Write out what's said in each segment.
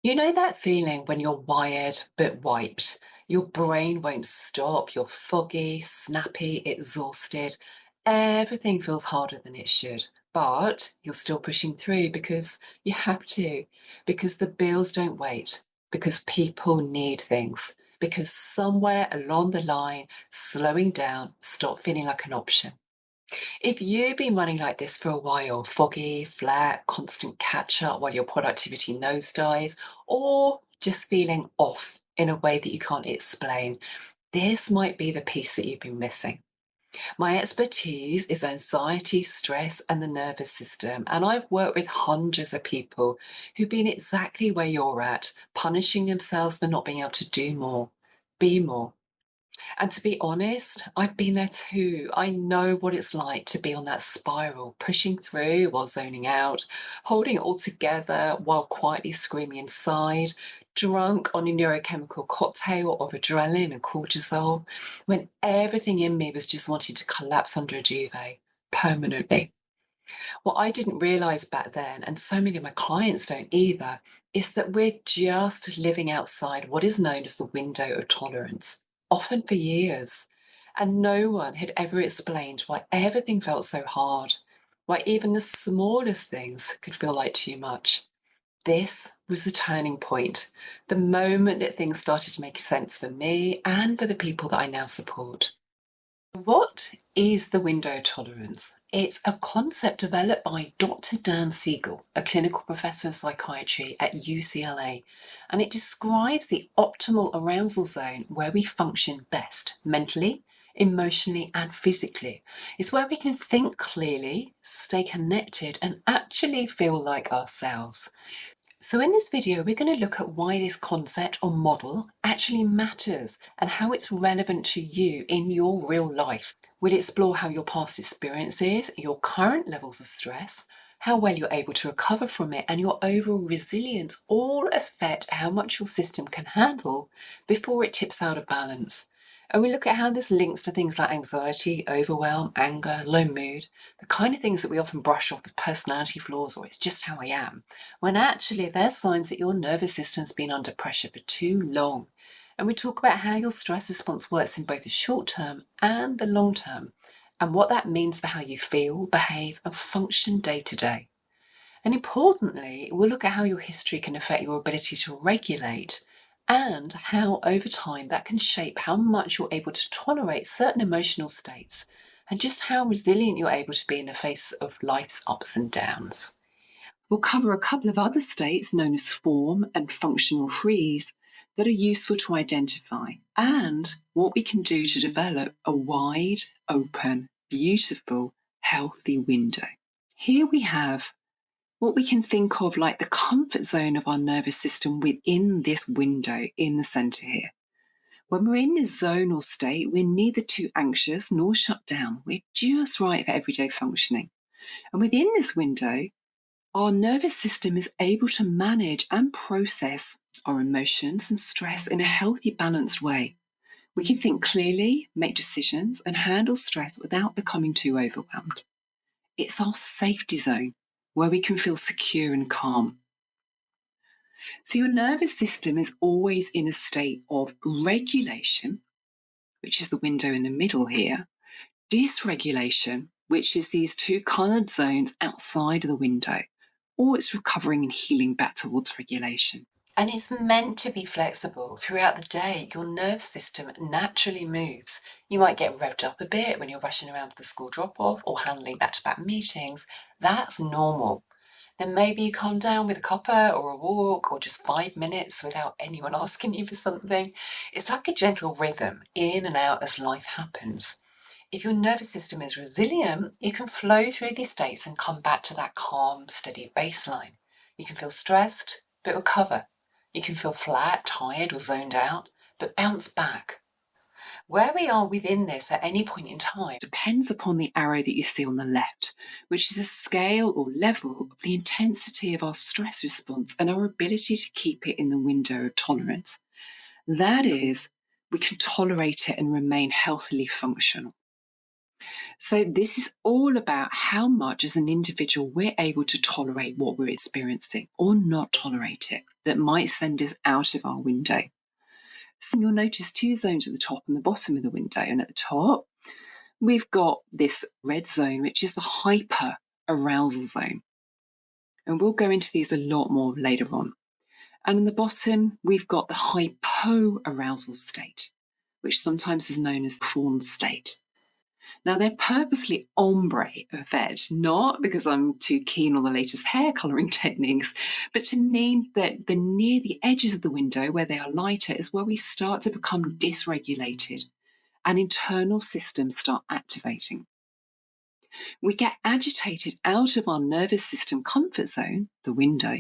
You know that feeling when you're wired but wiped? Your brain won't stop, you're foggy, snappy, exhausted. Everything feels harder than it should, but you're still pushing through because you have to, because the bills don't wait, because people need things, because somewhere along the line, slowing down stopped feeling like an option. If you've been running like this for a while, foggy, flat, constant catch up while your productivity nosedives, or just feeling off in a way that you can't explain, this might be the piece that you've been missing. My expertise is anxiety, stress, and the nervous system, and I've worked with hundreds of people who've been exactly where you're at, punishing themselves for not being able to do more, be more. And to be honest, I've been there too. I know what it's like to be on that spiral, pushing through while zoning out, holding it all together while quietly screaming inside, drunk on a neurochemical cocktail of adrenaline and cortisol, when everything in me was just wanting to collapse under a duvet permanently. What I didn't realize back then, and so many of my clients don't either, is that we're just living outside what is known as the window of tolerance, often for years. And no one had ever explained why everything felt so hard, why even the smallest things could feel like too much. This was the turning point, the moment that things started to make sense for me and for the people that I now support. What is the window tolerance? It's a concept developed by Dr. Dan Siegel, a clinical professor of psychiatry at UCLA, and it describes the optimal arousal zone where we function best mentally, emotionally, and physically. It's where we can think clearly, stay connected, and actually feel like ourselves. So in this video, we're going to look at why this concept or model actually matters and how it's relevant to you in your real life. We'll explore how your past experiences, your current levels of stress, how well you're able to recover from it, and your overall resilience all affect how much your system can handle before it tips out of balance. And we look at how this links to things like anxiety, overwhelm, anger, low mood, the kind of things that we often brush off as personality flaws or it's just how I am, when actually they're signs that your nervous system's been under pressure for too long. And we talk about how your stress response works in both the short term and the long term, and what that means for how you feel, behave, and function day to day. And importantly, we'll look at how your history can affect your ability to regulate and how over time that can shape how much you're able to tolerate certain emotional states and just how resilient you're able to be in the face of life's ups and downs. We'll cover a couple of other states known as form and functional freeze that are useful to identify and what we can do to develop a wide, open, beautiful, healthy window. Here we have what we can think of like the comfort zone of our nervous system within this window in the center here. When we're in this zone or state, we're neither too anxious nor shut down. We're just right for everyday functioning. And within this window, our nervous system is able to manage and process our emotions and stress in a healthy, balanced way. We can think clearly, make decisions, and handle stress without becoming too overwhelmed. It's our safety zone where we can feel secure and calm. So, your nervous system is always in a state of regulation, which is the window in the middle here, dysregulation, which is these two coloured zones outside of the window, or it's recovering and healing back towards regulation. And it's meant to be flexible throughout the day. Your nerve system naturally moves. You might get revved up a bit when you're rushing around for the school drop off or handling back to back meetings. That's normal. Then maybe you calm down with a cuppa or a walk or just 5 minutes without anyone asking you for something. It's like a gentle rhythm in and out as life happens. If your nervous system is resilient, you can flow through these states and come back to that calm, steady baseline. You can feel stressed, but recover. You can feel flat, tired, or zoned out, but bounce back. Where we are within this at any point in time depends upon the arrow that you see on the left, which is a scale or level of the intensity of our stress response and our ability to keep it in the window of tolerance. That is, we can tolerate it and remain healthily functional. So this is all about how much as an individual we're able to tolerate what we're experiencing or not tolerate it that might send us out of our window. So you'll notice two zones at the top and the bottom of the window. And at the top, we've got this red zone, which is the hyper arousal zone. And we'll go into these a lot more later on. And in the bottom, we've got the hypo-arousal state, which sometimes is known as the fawn state. Now, they're purposely ombre red, not because I'm too keen on the latest hair colouring techniques, but to mean that near the edges of the window where they are lighter is where we start to become dysregulated and internal systems start activating. We get agitated out of our nervous system comfort zone, the window,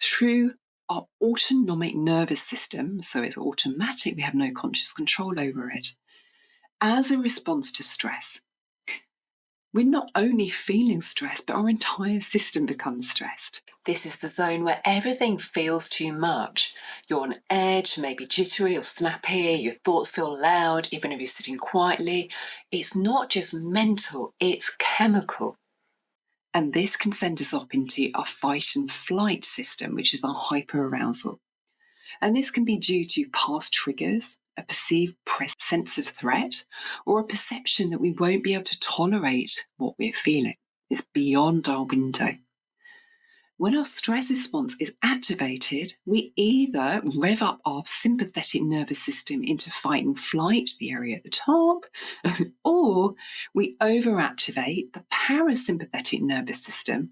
through our autonomic nervous system, so it's automatic, we have no conscious control over it, as a response to stress. We're not only feeling stressed, but our entire system becomes stressed. This is the zone where everything feels too much. You're on edge, maybe jittery or snappy, your thoughts feel loud, even if you're sitting quietly. It's not just mental, it's chemical. And this can send us up into our fight and flight system, which is our hyperarousal. And this can be due to past triggers, a perceived sense of threat, or a perception that we won't be able to tolerate what we're feeling. It's beyond our window. When our stress response is activated, we either rev up our sympathetic nervous system into fight and flight, the area at the top, or we overactivate the parasympathetic nervous system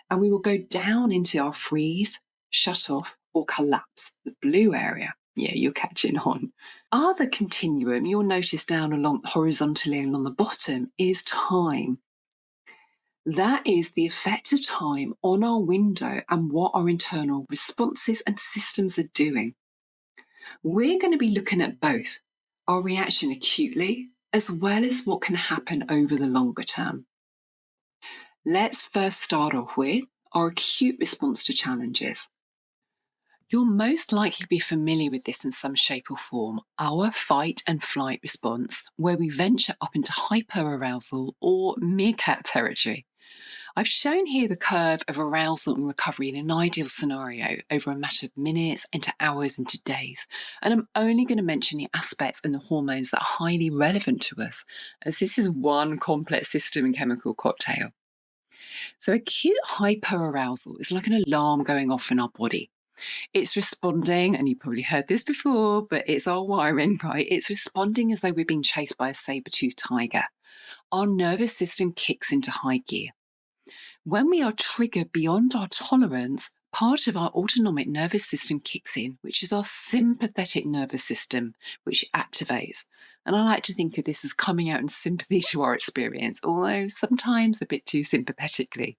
and we will go down into our freeze, shut off, or collapse, the blue area. Yeah, you're catching on. Other continuum you'll notice down along horizontally along the bottom is time. That is the effect of time on our window and what our internal responses and systems are doing. We're going to be looking at both our reaction acutely as well as what can happen over the longer term. Let's first start off with our acute response to challenges. You'll most likely be familiar with this in some shape or form, our fight and flight response, where we venture up into hyperarousal or meerkat territory. I've shown here the curve of arousal and recovery in an ideal scenario over a matter of minutes into hours into days, and I'm only going to mention the aspects and the hormones that are highly relevant to us, as this is one complex system and chemical cocktail. So acute hyperarousal is like an alarm going off in our body. It's responding, and you probably heard this before, but it's our wiring, right? It's responding as though we're being chased by a saber-toothed tiger. Our nervous system kicks into high gear. When we are triggered beyond our tolerance, part of our autonomic nervous system kicks in, which is our sympathetic nervous system, which activates. And I like to think of this as coming out in sympathy to our experience, although sometimes a bit too sympathetically.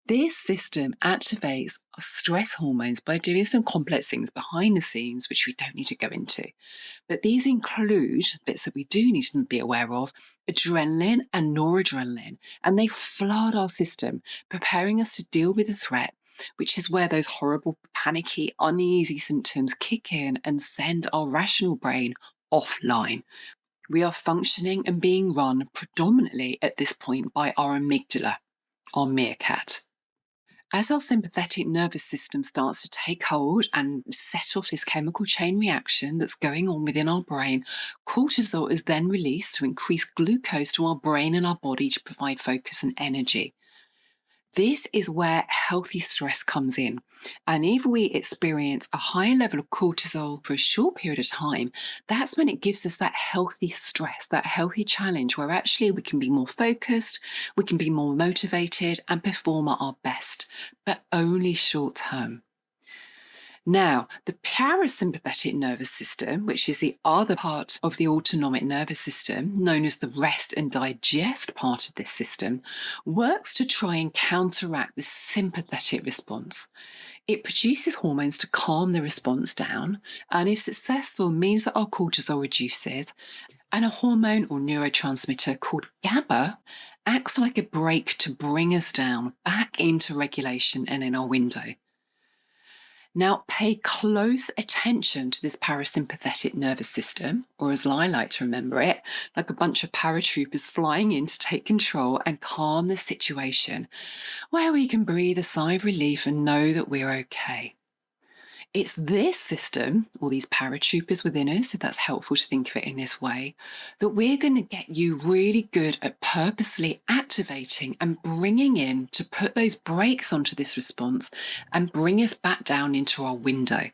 This system activates our stress hormones by doing some complex things behind the scenes, which we don't need to go into. But these include bits that we do need to be aware of, adrenaline and noradrenaline, and they flood our system, preparing us to deal with the threat, which is where those horrible, panicky, uneasy symptoms kick in and send our rational brain offline. We are functioning and being run predominantly at this point by our amygdala, our meerkat. As our sympathetic nervous system starts to take hold and set off this chemical chain reaction that's going on within our brain, cortisol is then released to increase glucose to our brain and our body to provide focus and energy. This is where healthy stress comes in. And if we experience a higher level of cortisol for a short period of time, that's when it gives us that healthy stress, that healthy challenge where actually we can be more focused, we can be more motivated and perform at our best, but only short term. Now, the parasympathetic nervous system, which is the other part of the autonomic nervous system, known as the rest and digest part of this system, works to try and counteract the sympathetic response. It produces hormones to calm the response down, and if successful, means that our cortisol reduces, and a hormone or neurotransmitter called GABA acts like a brake to bring us down back into regulation and in our window. Now, pay close attention to this parasympathetic nervous system, or as I like to remember it, like a bunch of paratroopers flying in to take control and calm the situation, where we can breathe a sigh of relief and know that we're okay. It's this system, all these paratroopers within us, if that's helpful to think of it in this way, that we're going to get you really good at purposely activating and bringing in to put those brakes onto this response and bring us back down into our window.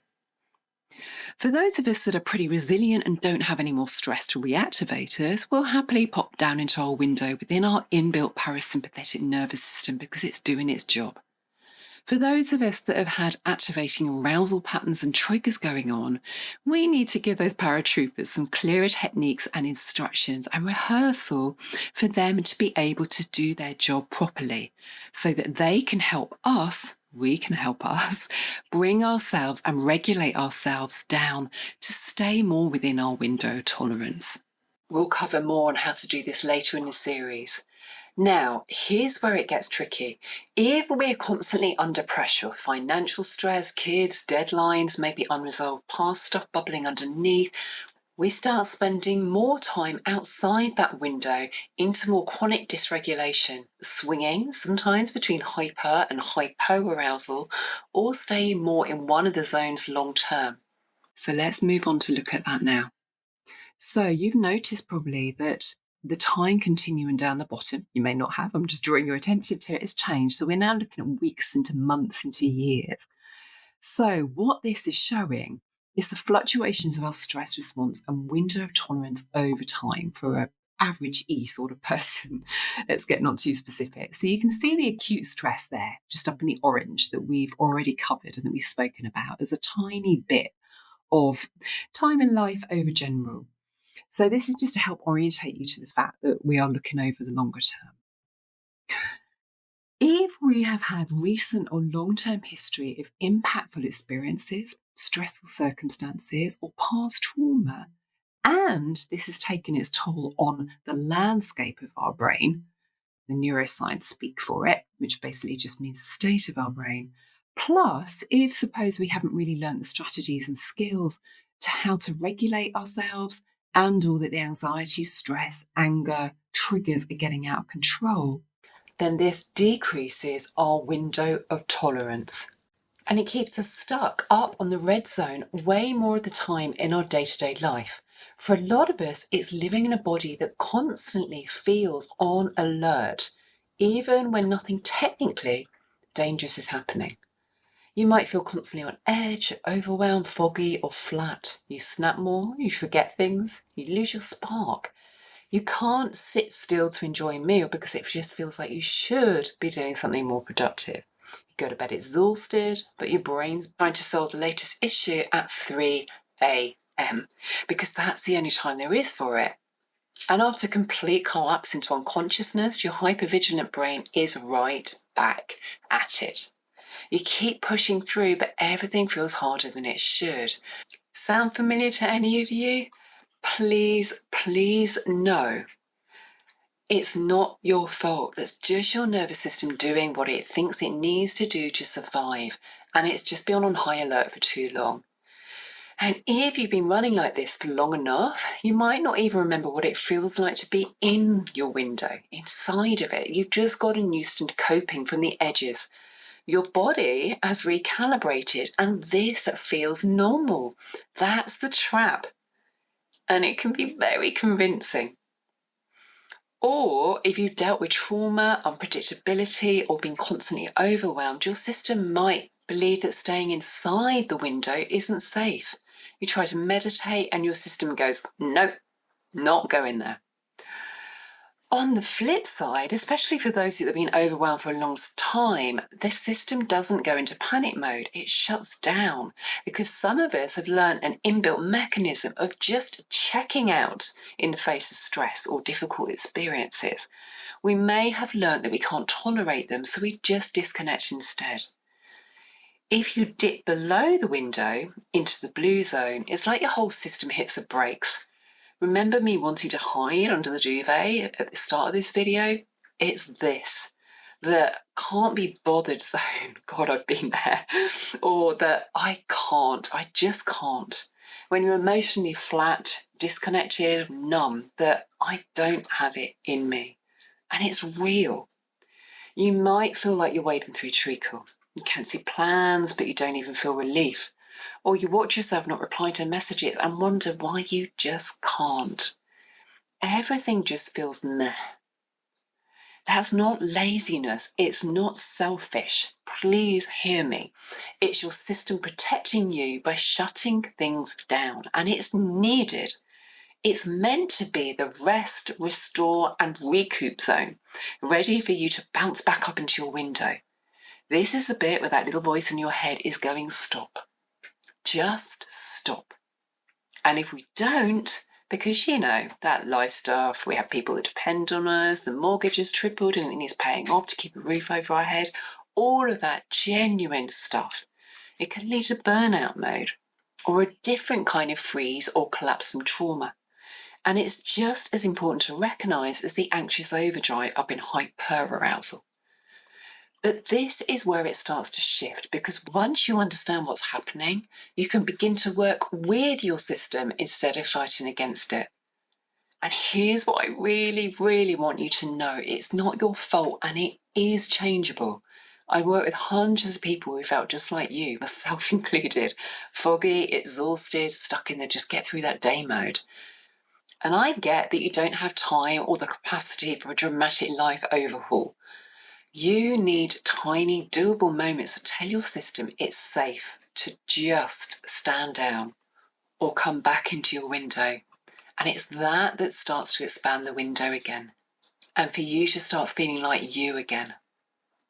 For those of us that are pretty resilient and don't have any more stress to reactivate us, we'll happily pop down into our window within our inbuilt parasympathetic nervous system because it's doing its job. For those of us that have had activating arousal patterns and triggers going on, we need to give those paratroopers some clearer techniques and instructions and rehearsal for them to be able to do their job properly so that they can help us, we can help us, bring ourselves and regulate ourselves down to stay more within our window of tolerance. We'll cover more on how to do this later in the series. Now, here's where it gets tricky. If we're constantly under pressure, financial stress, kids, deadlines, maybe unresolved past stuff bubbling underneath, we start spending more time outside that window into more chronic dysregulation, swinging sometimes between hyper and hypoarousal, or staying more in one of the zones long term. So let's move on to look at that now. So you've noticed probably that the time continuum down the bottom, you may not have, I'm just drawing your attention to it, has changed. So we're now looking at weeks into months into years. So what this is showing is the fluctuations of our stress response and window of tolerance over time for an average E sort of person. Let's get not too specific. So you can see the acute stress there, just up in the orange that we've already covered and that we've spoken about as a tiny bit of time in life over general. So this is just to help orientate you to the fact that we are looking over the longer term. If we have had recent or long-term history of impactful experiences, stressful circumstances, or past trauma, and this has taken its toll on the landscape of our brain, the neuroscience speak for it, which basically just means the state of our brain, plus if suppose we haven't really learned the strategies and skills to how to regulate ourselves and all that the anxiety, stress, anger, triggers are getting out of control, then this decreases our window of tolerance. And it keeps us stuck up on the red zone way more of the time in our day-to-day life. For a lot of us, it's living in a body that constantly feels on alert, even when nothing technically dangerous is happening. You might feel constantly on edge, overwhelmed, foggy, or flat. You snap more, you forget things, you lose your spark. You can't sit still to enjoy a meal because it just feels like you should be doing something more productive. You go to bed exhausted, but your brain's trying to solve the latest issue at 3 a.m. because that's the only time there is for it. And after complete collapse into unconsciousness, your hypervigilant brain is right back at it. You keep pushing through, but everything feels harder than it should. Sound familiar to any of you? Please, please no. It's not your fault. That's just your nervous system doing what it thinks it needs to do to survive. And it's just been on high alert for too long. And if you've been running like this for long enough, you might not even remember what it feels like to be in your window, inside of it. You've just gotten used to coping from the edges. Your body has recalibrated and this feels normal. That's the trap. And it can be very convincing. Or if you've dealt with trauma, unpredictability, or been constantly overwhelmed, your system might believe that staying inside the window isn't safe. You try to meditate and your system goes, nope, not going there. On the flip side, especially for those who have been overwhelmed for a long time, the system doesn't go into panic mode. It shuts down because some of us have learned an inbuilt mechanism of just checking out in the face of stress or difficult experiences. We may have learned that we can't tolerate them, so we just disconnect instead. If you dip below the window into the blue zone, it's like your whole system hits the brakes. Remember me wanting to hide under the duvet at the start of this video? It's this. that can't be bothered zone. God, I've been there. Or that I just can't. When you're emotionally flat, disconnected, numb, that I don't have it in me. And it's real. You might feel like you're wading through treacle. You can't see plans, but you don't even feel relief. Or you watch yourself not reply to messages and wonder why you just can't. Everything just feels meh. That's not laziness. It's not selfish. Please hear me. It's your system protecting you by shutting things down, and it's needed. It's meant to be the rest, restore, and recoup zone, ready for you to bounce back up into your window. This is the bit where that little voice in your head is going, stop. Just stop. And if we don't, because, that life stuff, we have people that depend on us, the mortgage has tripled and it needs paying off to keep a roof over our head, all of that genuine stuff, it can lead to burnout mode or a different kind of freeze or collapse from trauma. And it's just as important to recognise as the anxious overdrive up in hyperarousal. But this is where it starts to shift, because once you understand what's happening, you can begin to work with your system instead of fighting against it. And here's what I really, really want you to know. It's not your fault and it is changeable. I work with hundreds of people who felt just like you, myself included, foggy, exhausted, stuck in the just get through that day mode. And I get that you don't have time or the capacity for a dramatic life overhaul. You need tiny, doable moments to tell your system it's safe to just stand down or come back into your window. And it's that starts to expand the window again, and for you to start feeling like you again.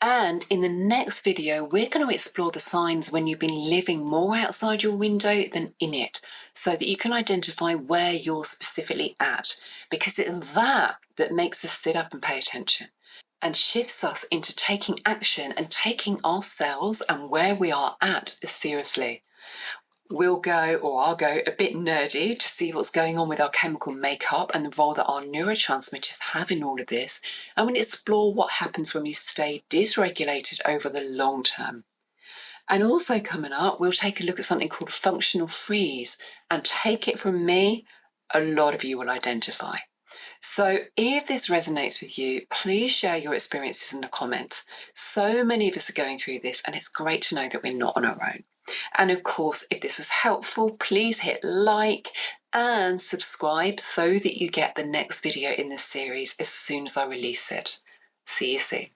And in the next video, we're going to explore the signs when you've been living more outside your window than in it, so that you can identify where you're specifically at, because it's that makes us sit up and pay attention and shifts us into taking action and taking ourselves and where we are at seriously. I'll go a bit nerdy to see what's going on with our chemical makeup and the role that our neurotransmitters have in all of this. And we'll explore what happens when we stay dysregulated over the long term. And also coming up, we'll take a look at something called functional freeze, and take it from me, a lot of you will identify. So if this resonates with you, please share your experiences in the comments. So many of us are going through this, and it's great to know that we're not on our own. And of course, if this was helpful, please hit like and subscribe so that you get the next video in this series as soon as I release it. See you soon.